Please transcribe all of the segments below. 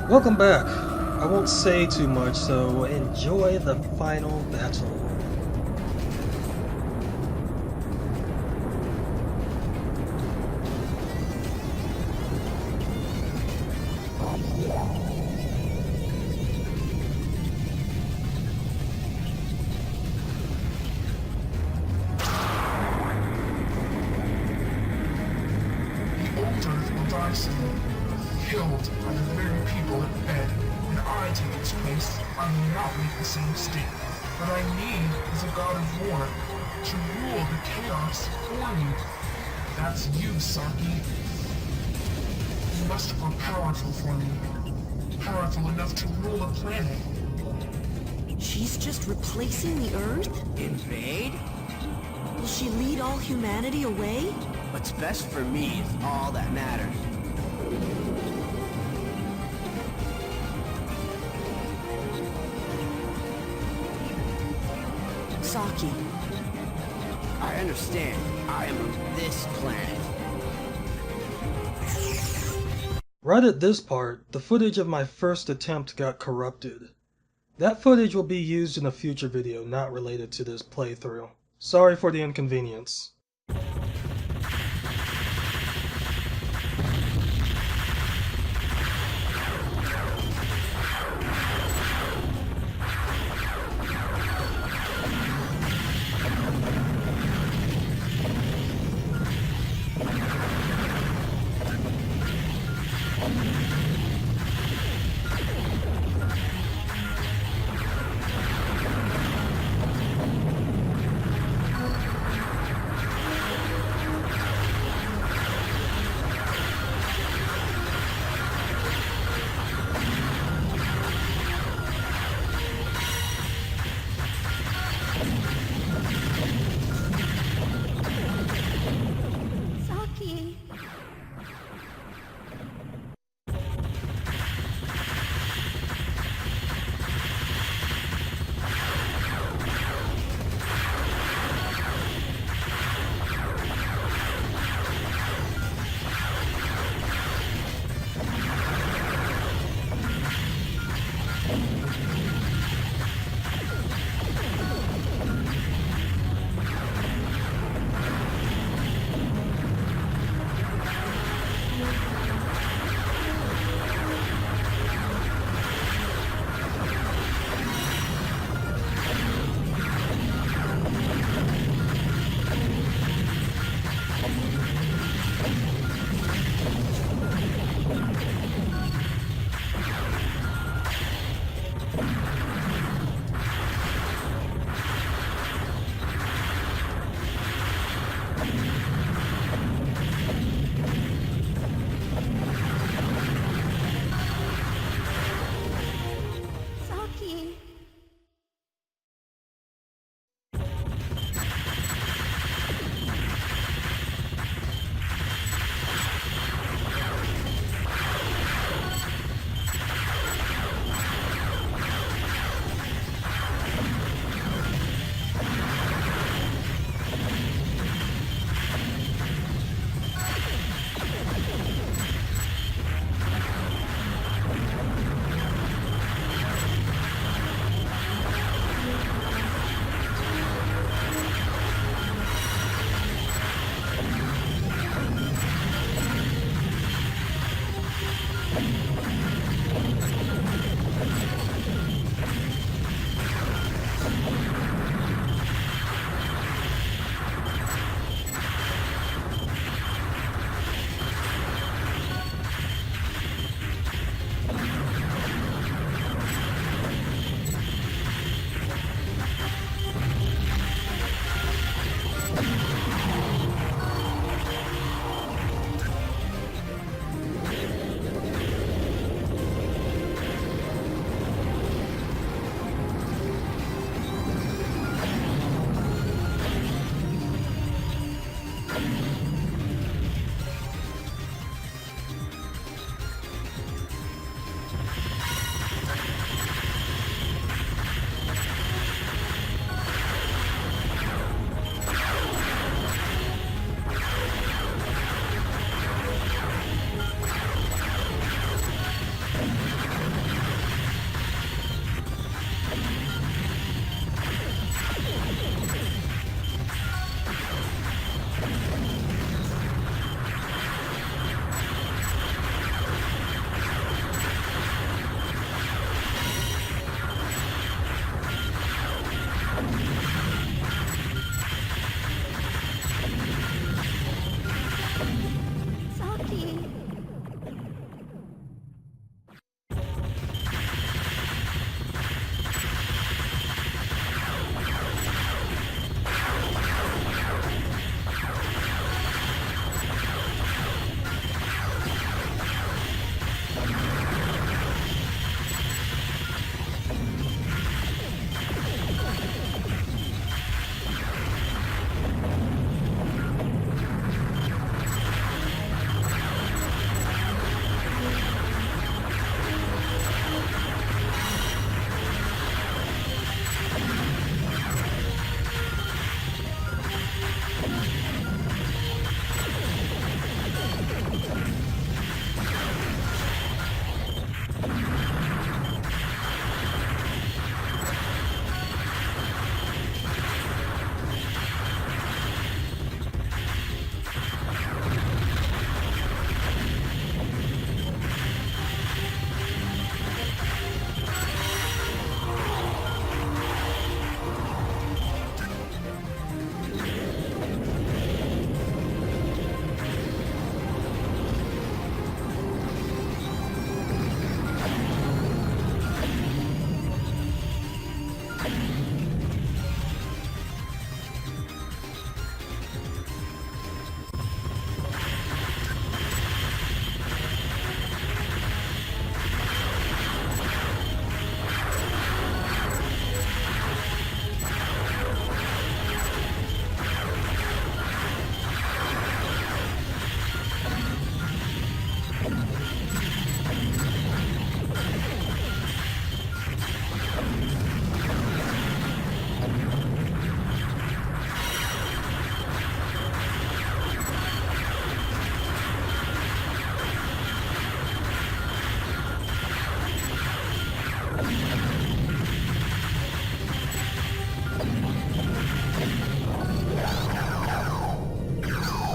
Welcome back. I won't say too much, so enjoy the final battle. Killed by the very people it fed. When I take its place, I may not make the same mistake. What I need is a god of war to rule the chaos for me. That's you, Saki. You must grow powerful for me. Powerful enough to rule a planet. She's just replacing the Earth? Invade? Will she lead all humanity away? What's best for me is all that matters. Saki. I understand. I am of this planet. Right at this part, the footage of my first attempt got corrupted. That footage will be used in a future video not related to this playthrough. Sorry for the inconvenience.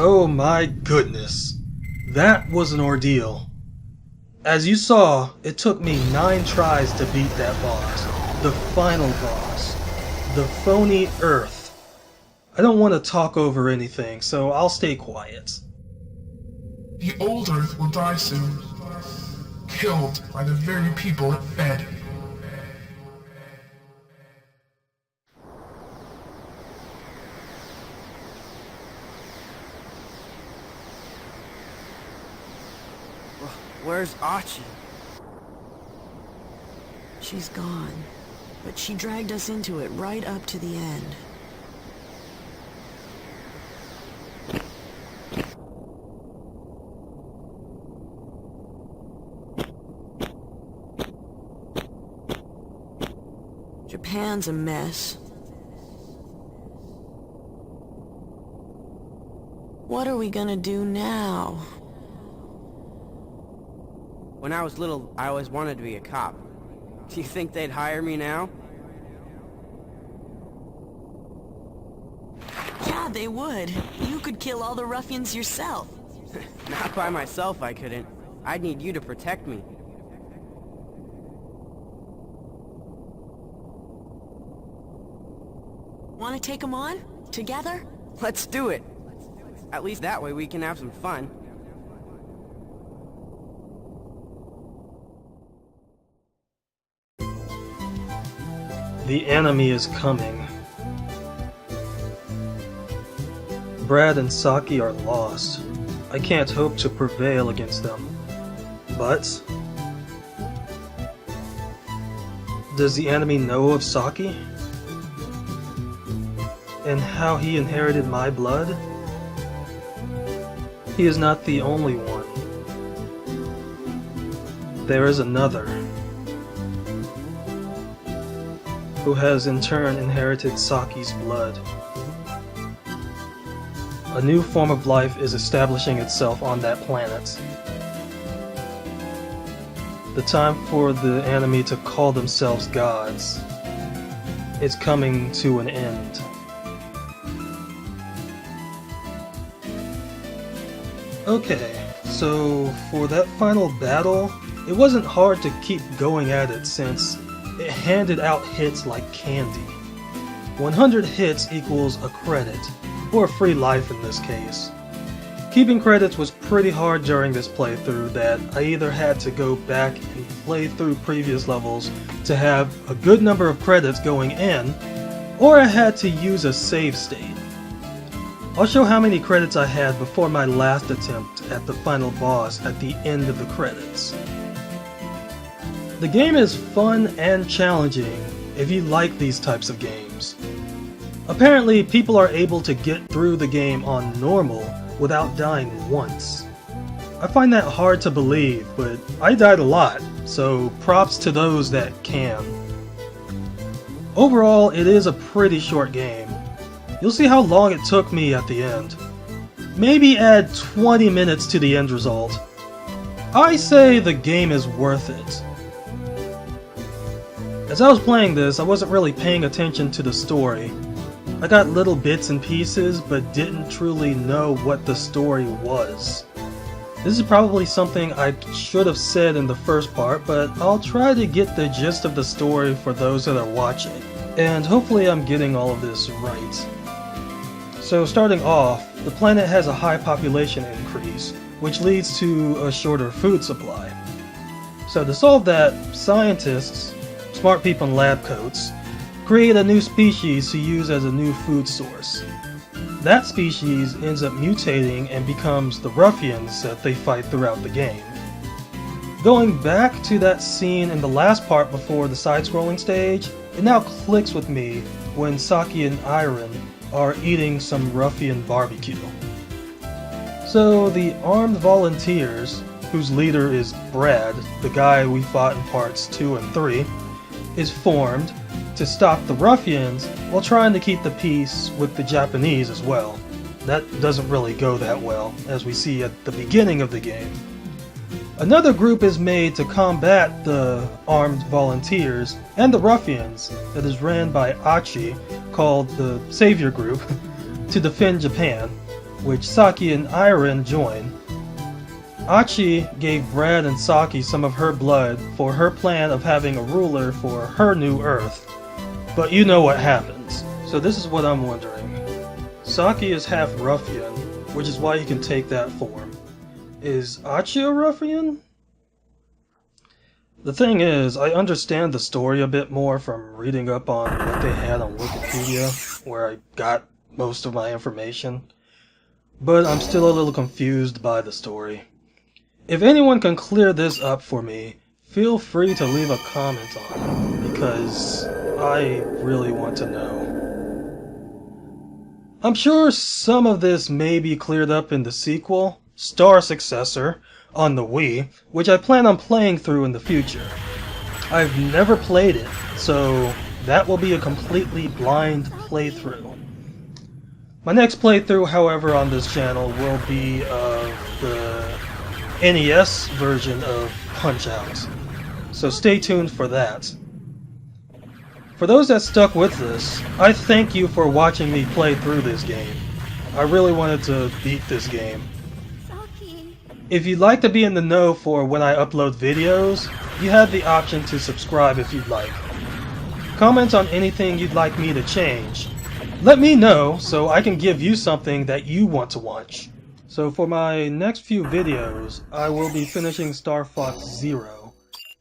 Oh my goodness. That was an ordeal. As you saw, it took me 9 tries to beat that boss. The final boss. The phony Earth. I don't want to talk over anything, so I'll stay quiet. The old Earth will die soon, killed by the very people it fed. Where's Archie? She's gone, but she dragged us into it right up to the end. Japan's a mess. What are we gonna do now? When I was little, I always wanted to be a cop. Do you think they'd hire me now? Yeah, they would. You could kill all the ruffians yourself. Not by myself, I couldn't. I'd need you to protect me. Want to take them on? Together? Let's do it! At least that way we can have some fun. The enemy is coming. Brad and Saki are lost. I can't hope to prevail against them. But... does the enemy know of Saki? And how he inherited my blood? He is not the only one. There is another, who has in turn inherited Saki's blood. A new form of life is establishing itself on that planet. The time for the enemy to call themselves gods is coming to an end. Okay, so for that final battle, it wasn't hard to keep going at it since it handed out hits like candy. 100 hits equals a credit, or a free life in this case. Keeping credits was pretty hard during this playthrough that I either had to go back and play through previous levels to have a good number of credits going in, or I had to use a save state. I'll show how many credits I had before my last attempt at the final boss at the end of the credits. The game is fun and challenging if you like these types of games. Apparently, people are able to get through the game on normal without dying once. I find that hard to believe, but I died a lot, so props to those that can. Overall, it is a pretty short game. You'll see how long it took me at the end. Maybe add 20 minutes to the end result. I say the game is worth it. As I was playing this, I wasn't really paying attention to the story. I got little bits and pieces, but didn't truly know what the story was. This is probably something I should have said in the first part, but I'll try to get the gist of the story for those that are watching. And hopefully I'm getting all of this right. So starting off, the planet has a high population increase, which leads to a shorter food supply. So to solve that, scientists, smart people in lab coats, create a new species to use as a new food source. That species ends up mutating and becomes the ruffians that they fight throughout the game. Going back to that scene in the last part before the side-scrolling stage, it now clicks with me when Saki and Iron are eating some ruffian barbecue. So the armed volunteers, whose leader is Brad, the guy we fought in parts 2 and 3, is formed to stop the ruffians while trying to keep the peace with the Japanese as well. That doesn't really go that well, as we see at the beginning of the game. Another group is made to combat the armed volunteers and the ruffians that is ran by Achi, called the Savior Group, to defend Japan. which Saki and Iron join. Achi gave Brad and Saki some of her blood for her plan of having a ruler for her new Earth. But you know what happens. So this is what I'm wondering. Saki is half ruffian, which is why he can take that form. Is Achi a ruffian? The thing is, I understand the story a bit more from reading up on what they had on Wikipedia, where I got most of my information. But I'm still a little confused by the story. If anyone can clear this up for me, feel free to leave a comment on it, because I really want to know. I'm sure some of this may be cleared up in the sequel, Star Successor, on the Wii, which I plan on playing through in the future. I've never played it, so that will be a completely blind playthrough. My next playthrough, however, on this channel will be of the NES version of Punch-Out, so stay tuned for that. For those that stuck with this, I thank you for watching me play through this game. I really wanted to beat this game. If you'd like to be in the know for when I upload videos, you have the option to subscribe if you'd like. Comment on anything you'd like me to change. Let me know so I can give you something that you want to watch. So for my next few videos, I will be finishing Star Fox Zero.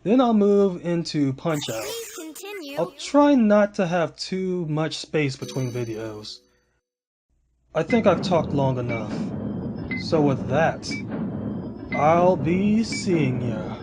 Then I'll move into Punch-Out. I'll try not to have too much space between videos. I think I've talked long enough. So with that, I'll be seeing ya.